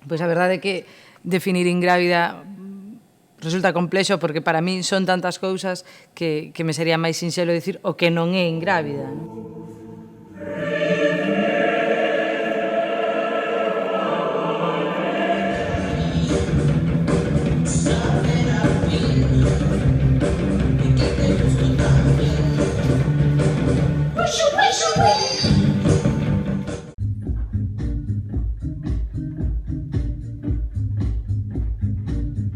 Pois a verdade é que definir ingrávida resulta complexo porque para min son tantas cousas que me sería máis sinxelo dicir o que non é ingrávida, non?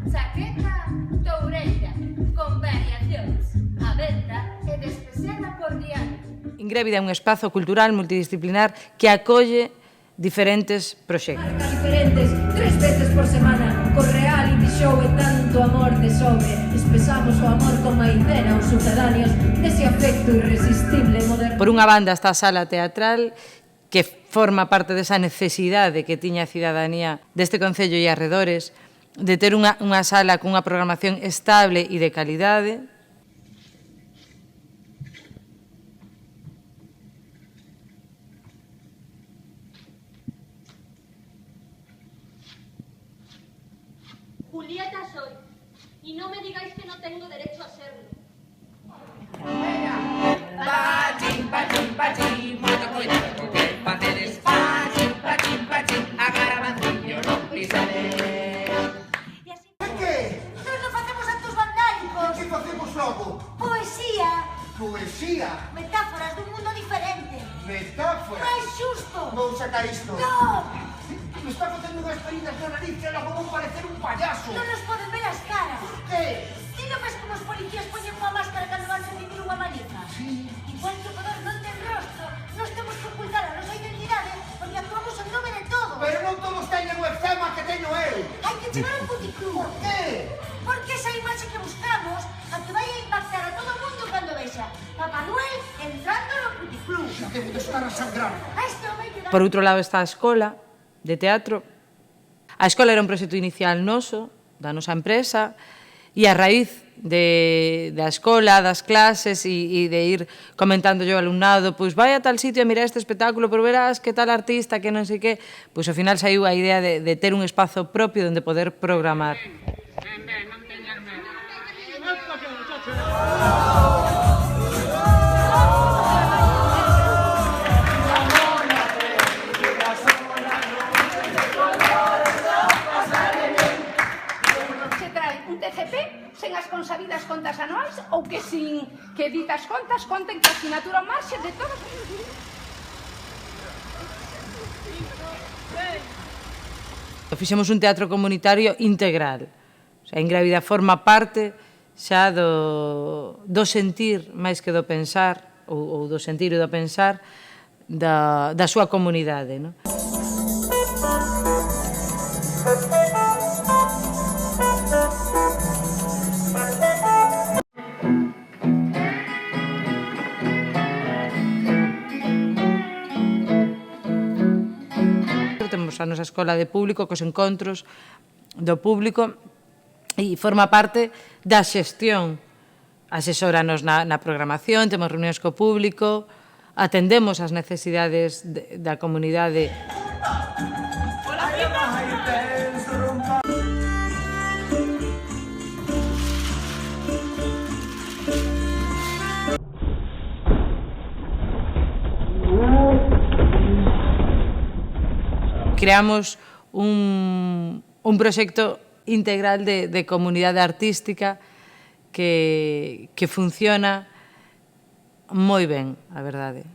Chaqueta toureira, con variacións, aberta e despexada por diante. Ingrávida é un espazo cultural multidisciplinar que acolle diferentes proxectos. Marcas diferentes, 3 veces por semana, co reality show e tanto amor de sobre. Expresamos o amor con maicena aos sucedáneos dese afecto irresistible moderno. Por unha banda está a sala teatral que forma parte desa necesidade que tiña a cidadanía deste concello e arredores de ter unha sala cunha programación estable e de calidade. Julieta soy, y no me digáis que no tengo derecho a serlo. Pachín, pachín, pachín, moito cuidado que facedes. Pachín, pachín, pachín, a garabanciño non pisares. E así... Que? Nós non facemos actos vandálicos. Que facemos logo? Poesía, Poesía, metáforas dun mundo diferente. metáfora. Máis xusto. Vou sacar isto. Non, Me está facendo unhas feridas na nariz que logo vou parecer un payaso. non nos poden ver as caras. Que? Ti non ves como os policías poñen unha máscara cando van a vivir unha manifa? Sí. Igual que o poder non ten rostro, nos temos que ocultar a nosa identidade porque actuamos en nome de todos. Pero non todos teñen o eczema que teño eu. Hai que chegar ao puticlub. Por que? Porque esa imaxe que buscamos a que vai a impactar a todo o mundo cando vexa Papá Noel entrando no puticlub. Xa debo de estar a sangrar. A este home que dá... Por outro lado está a escola de teatro. A escola era un proxecto inicial noso, da nosa empresa, e a raíz da escola, das clases e de ir comentando yo ao alumnado, pois vai a tal sitio a mirar este espectáculo, pero verás que tal artista, que non sei que, pois ao final saiu a idea de ter un espazo propio onde poder programar. Se trae un TCP sen as consabidas contas anuais ou que sin que ditas contas conten que a asignatura marxe de todos os... Fixemos un teatro comunitario integral. O sea, a ingrávida forma parte xa do sentir máis que do pensar, ou do sentir e do pensar da súa comunidade, non? Temos a nosa escola de público cos encontros do público e forma parte da xestión. Asesóranos na programación, temos reunións co público, atendemos as necesidades da comunidade. Creamos un proxecto integral de comunidade artística que funciona moi ben, a verdade.